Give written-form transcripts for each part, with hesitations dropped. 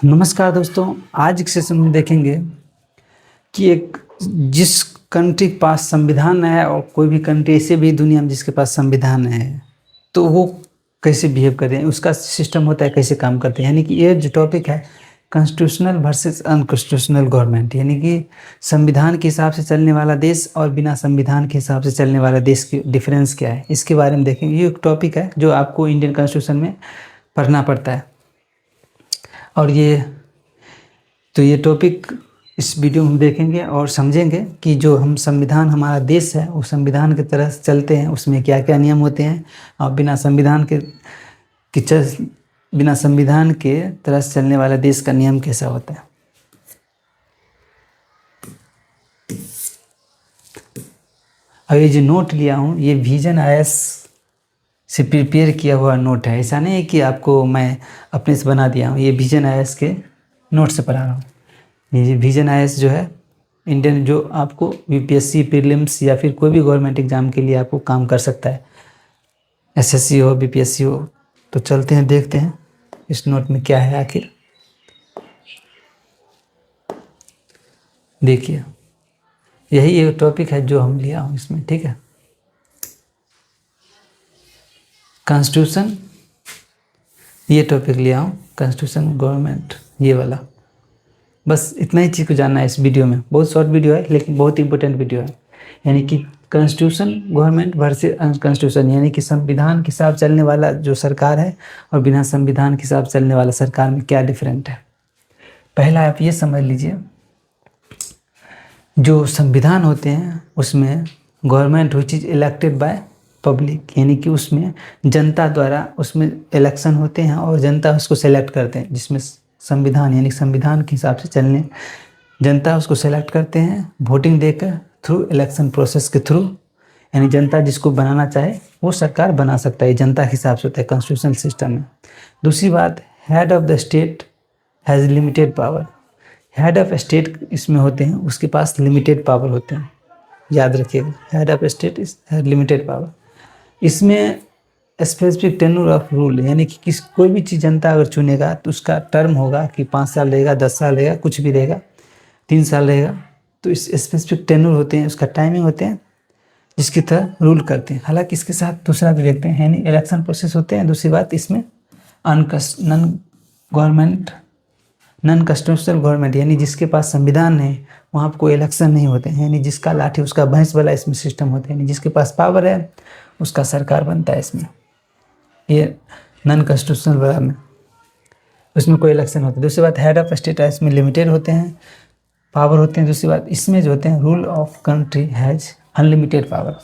नमस्कार दोस्तों। आज के सेशन में देखेंगे कि एक जिस कंट्री के पास संविधान है और कोई भी कंट्री ऐसे भी दुनिया में जिसके पास संविधान है तो वो कैसे बिहेव करते हैं, उसका सिस्टम होता है, कैसे काम करते हैं। यानी कि ये जो टॉपिक है कॉन्स्टिट्यूशनल वर्सेस अनकॉन्स्टिट्यूशनल गवर्नमेंट, यानी कि संविधान के हिसाब से चलने वाला देश और बिना संविधान के हिसाब से चलने वाला देश की डिफरेंस क्या है, इसके बारे में देखेंगे। ये एक टॉपिक है जो आपको इंडियन कॉन्स्टिट्यूशन में पढ़ना पड़ता है। और ये टॉपिक इस वीडियो में हम देखेंगे और समझेंगे कि जो हम संविधान हमारा देश है वो संविधान की तरह चलते हैं, उसमें क्या क्या नियम होते हैं, और बिना संविधान के तरह से चलने वाला देश का नियम कैसा होता है। और ये जो नोट लिया हूँ ये विजन आईएएस से प्रिपेयर किया हुआ नोट है। ऐसा नहीं है कि आपको मैं अपने से बना दिया हूँ, ये विजन आईएएस के नोट से पढ़ा रहा हूँ। ये विजन आईएएस जो है इंडियन, जो आपको यूपीएससी प्रीलिम्स या फिर कोई भी गवर्नमेंट एग्जाम के लिए आपको काम कर सकता है, एसएससी हो बीपीएससी हो। तो चलते हैं, देखते हैं इस नोट में क्या है आखिर। देखिए यही एक टॉपिक है जो हम लिया हूँ इसमें, ठीक है। कॉन्स्टिट्यूशन, ये टॉपिक लिया हूँ, कॉन्स्टिट्यूशन गवर्नमेंट, ये वाला। बस इतना ही चीज़ को जानना है इस वीडियो में। बहुत शॉर्ट वीडियो है लेकिन बहुत इंपॉर्टेंट वीडियो है। यानी कि कॉन्स्टिट्यूशन गवर्नमेंट वर्सेस अनकॉन्स्टिट्यूशन, यानी कि संविधान के हिसाब चलने वाला जो सरकार है और बिना संविधान के हिसाब चलने वाला सरकार में क्या डिफरेंट है। पहला आप ये समझ लीजिए, जो संविधान होते हैं उसमें government which is elected by public, यानी कि उसमें जनता द्वारा उसमें इलेक्शन होते हैं और जनता उसको सेलेक्ट करते हैं। जिसमें संविधान यानी संविधान के हिसाब से चलने जनता उसको सेलेक्ट करते हैं वोटिंग देकर, थ्रू इलेक्शन प्रोसेस के थ्रू। यानी जनता जिसको बनाना चाहे वो सरकार बना सकता है, जनता के हिसाब से होता है कॉन्स्टिट्यूशनल सिस्टम में। दूसरी बात, head of the state has limited power. Head of state इसमें होते हैं, उसके पास लिमिटेड पावर होते हैं, याद रखिएगा। Head of state is limited power. इसमें स्पेसिफिक टेन्योर ऑफ रूल, यानी कि कोई भी चीज़ जनता अगर चुनेगा तो उसका टर्म होगा कि 5 साल रहेगा, 10 साल रहेगा, कुछ भी रहेगा, 3 साल रहेगा। तो इस स्पेसिफिक टेन्योर होते हैं, उसका टाइमिंग होते हैं, जिसकी तरह रूल करते हैं। हालांकि इसके साथ दूसरा भी देखते हैं, यानी इलेक्शन प्रोसेस होते हैं। दूसरी बात, इसमें नॉन कॉन्स्टिट्यूशनल गवर्नमेंट, यानी जिसके पास संविधान है वहाँ पर कोई इलेक्शन नहीं होते हैं। यानी जिसका लाठी उसका भैंस वाला इसमें सिस्टम होता है, यानी जिसके पास पावर है उसका सरकार बनता है। इसमें ये नॉन कॉन्स्टिट्यूशनल वाला में उसमें कोई इलेक्शन होता है। दूसरी बात, हेड ऑफ स्टेट इसमें लिमिटेड होते हैं, पावर होते हैं। दूसरी बात, इसमें जो होते हैं rule of country has unlimited power,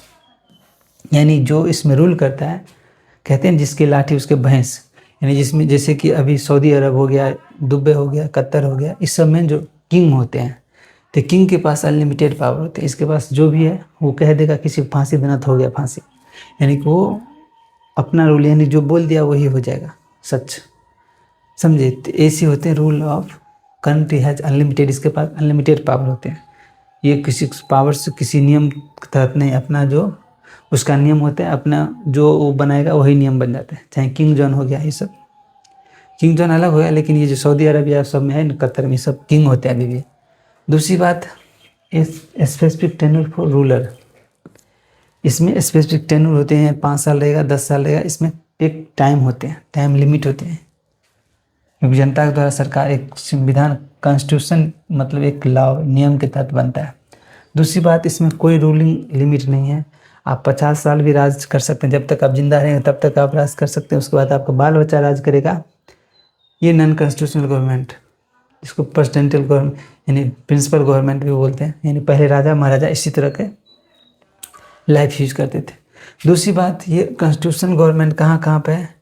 यानी जो इसमें रूल करता है, कहते हैं जिसकी लाठी उसके भैंस। यानी जिसमें जैसे कि अभी सऊदी अरब हो गया, दुबई हो गया, कतर हो गया, इस सब में जो किंग होते हैं तो किंग के पास अनलिमिटेड पावर होते हैं। इसके पास जो भी है वो कह देगा किसी को फांसी देना तो हो गया फांसी, यानी कि वो अपना रूल, यानी जो बोल दिया वही हो जाएगा, सच, समझे। तो ऐसे होते हैं rule of country has unlimited, इसके पास अनलिमिटेड पावर होते हैं। ये किसी पावर से किसी नियम के तहत नहीं, अपना जो उसका नियम होता है, अपना जो वो बनाएगा वही नियम बन जाता है। चाहे किंग जॉन हो गया, ये सब किंग जॉन अलग हो गया, लेकिन ये जो सऊदी अरबिया सब में है, कतर में, सब किंग होते हैं अभी भी। दूसरी बात, स्पेसिफिक टेन्योर फॉर रूलर, इसमें स्पेसिफिक टेन्योर होते हैं, 5 साल रहेगा, 10 साल रहेगा। इसमें एक टाइम होते हैं, टाइम लिमिट होते हैं, क्योंकि जनता के द्वारा सरकार, एक संविधान कॉन्स्टिट्यूशन मतलब एक लॉ नियम के तहत बनता है। दूसरी बात, इसमें कोई रूलिंग लिमिट नहीं है। आप 50 साल भी राज कर सकते हैं, जब तक आप जिंदा रहेंगे तब तक आप राज कर सकते हैं। उसके बाद आपका बाल बच्चा राज करेगा। ये नॉन कॉन्स्टिट्यूशनल गवर्नमेंट, जिसको प्रेसिडेंशियल गवर्नमेंट यानी प्रिंसिपल गवर्नमेंट भी बोलते हैं, यानी पहले राजा महाराजा इसी तरह के लाइफ यूज करते थे। दूसरी बात, ये कॉन्स्टिट्यूशनल गवर्नमेंट कहाँ कहाँ पे है,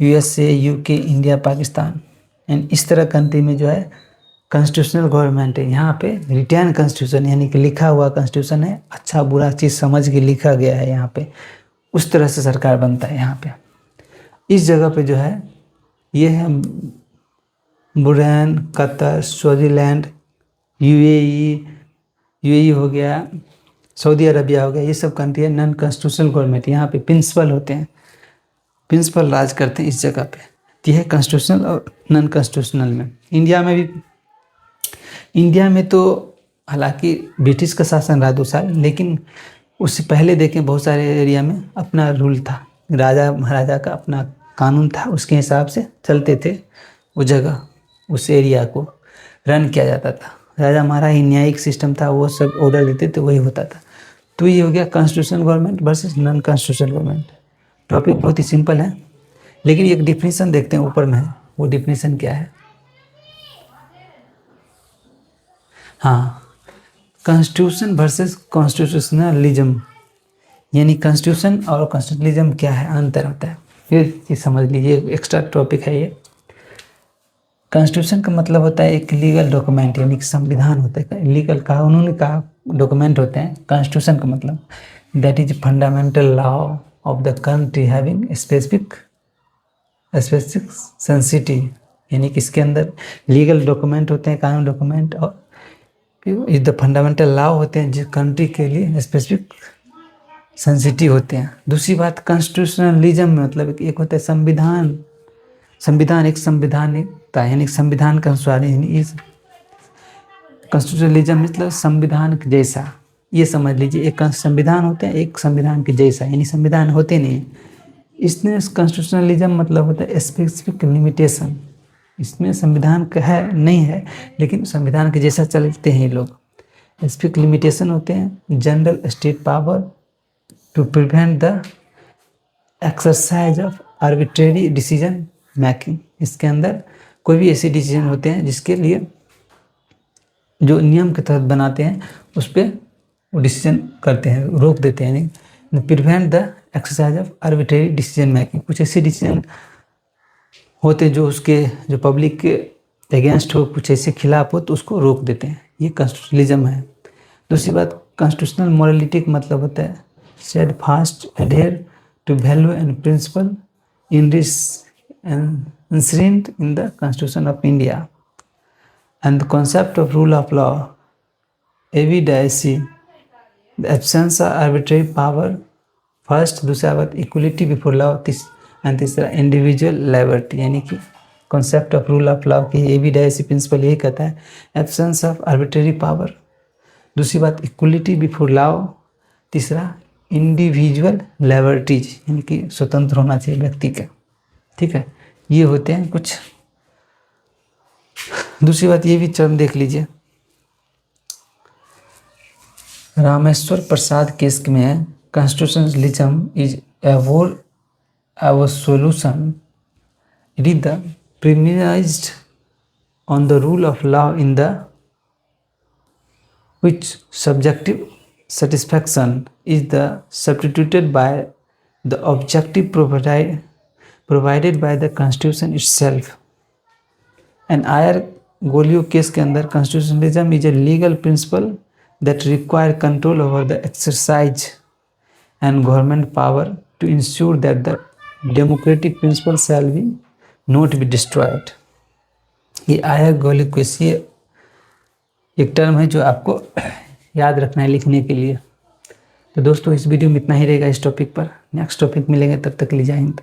USA, UK, India, Pakistan, and इस तरह कंट्री में जो है कॉन्स्टिट्यूशनल गवर्नमेंट है। यहाँ पे रिटर्न कॉन्स्टिट्यूशन, यानी कि लिखा हुआ कॉन्स्टिट्यूशन है, अच्छा बुरा चीज़ समझ के लिखा गया है यहाँ पे, उस तरह से सरकार बनता है यहाँ पे। इस जगह पे जो है ये है बुरहान, कतर, स्विट्जरलैंड, यूएई हो गया, सऊदी अरबिया हो गया, ये सब कंट्री है नॉन कॉन्स्टिट्यूशनल गवर्नमेंट। यहाँ पे प्रिंसिपल होते हैं, प्रिंसिपल राज करते हैं इस जगह पे। ये है कॉन्स्टिट्यूशनल और नॉन कॉन्स्टिट्यूशनल में। इंडिया में तो हालांकि ब्रिटिश का शासन रहा 2 साल, लेकिन उससे पहले देखें बहुत सारे एरिया में अपना रूल था, राजा महाराजा का अपना कानून था, उसके हिसाब से चलते थे। वो जगह उस एरिया को रन किया जाता था, राजा महाराजा ही न्यायिक सिस्टम था, वो सब ऑर्डर देते थे, वही होता था। तो ये हो गया constitutional government versus non constitutional government. Topic बहुत ही सिंपल है, लेकिन एक डिफिनीशन देखते हैं ऊपर में है, वो डिफिनीशन क्या है। हाँ, कॉन्स्टिट्यूशन वर्सेस कॉन्स्टिट्यूशनलिज्म, यानी कॉन्स्टिट्यूशन और कॉन्स्टिट्यूशनलिज्म क्या है, अंतर होता है। फिर ये समझ लीजिए, एक्स्ट्रा टॉपिक है ये। कॉन्स्टिट्यूशन का मतलब होता है एक लीगल डॉक्यूमेंट, यानी कि संविधान होता है, लीगल कानून का डॉक्यूमेंट होते हैं। कॉन्स्टिट्यूशन का मतलब that is fundamental law of the country having specific sensitive, यानी कि इसके अंदर लीगल डॉक्यूमेंट होते हैं, कानून डॉक्यूमेंट, और इज द फंडामेंटल लॉ होते हैं जिस कंट्री के लिए स्पेसिफिक सेंसिटिव होते हैं। दूसरी बात कॉन्स्टिट्यूशनलिज्म में मतलब एक होता है संविधान एक संवैधानिकता, यानी संविधान के अनुसार, यानी कॉन्स्टिट्यूशनलिज्म मतलब संविधान के जैसा, ये समझ लीजिए। एक संविधान होते हैं, एक संविधान के जैसा, यानी संविधान होते नहीं। इसमें कॉन्स्टिट्यूशनलिज्म मतलब होता है स्पेसिफिक लिमिटेशन, इसमें संविधान का है नहीं है, लेकिन संविधान के जैसा चलते हैं ये लोग। स्पेसिफिक लिमिटेशन होते हैं, general state power to prevent the exercise of arbitrary decision making. इसके अंदर कोई भी ऐसे डिसीजन होते हैं जिसके लिए जो नियम के तहत बनाते हैं उस पर वो डिसीजन करते हैं, रोक देते हैं, यानी prevent the exercise of arbitrary decision making. कुछ ऐसे डिसीजन होते जो जो पब्लिक के अगेंस्ट हो, कुछ ऐसे खिलाफ हो, तो उसको रोक देते हैं। ये कॉन्स्टिट्यूशनलिज्म है। दूसरी बात कॉन्स्टिट्यूशनल मोरालिटी का मतलब होता है steadfast adhere to value and principle enshrined in the Constitution of India and the concept of rule of law, evidency, the absence of arbitrary power, first, दूसरा बात इक्वलिटी बिफोर लॉ, एंड तीसरा individual liberty, यानी कि concept of rule of law की एविडेंसी principal यही कहता है, absence of arbitrary power, दूसरी बात इक्वलिटी बिफोर लॉ, तीसरा इंडिविजुअल लिबर्टीज, यानी कि स्वतंत्र होना चाहिए व्यक्ति का। ठीक है, ये होते हैं कुछ। दूसरी बात ये भी टर्म देख लीजिए, रामेश्वर प्रसाद केस में constitutionalism is our solution. It is the premised on the rule of law in the which subjective satisfaction is the substituted by the objective provided by the constitution itself. And I R Coelho case के अंदर constitutionalism is a legal principle that require control over the exercise and government power to ensure that the democratic principle shall be not be destroyed. ये आयर Coelho case, ये एक term है जो आपको याद रखना है लिखने के लिए। तो दोस्तों इस वीडियो में इतना ही रहेगा इस टॉपिक पर। नेक्स्ट टॉपिक मिलेंगे, तब तक के लिए जय हिंद।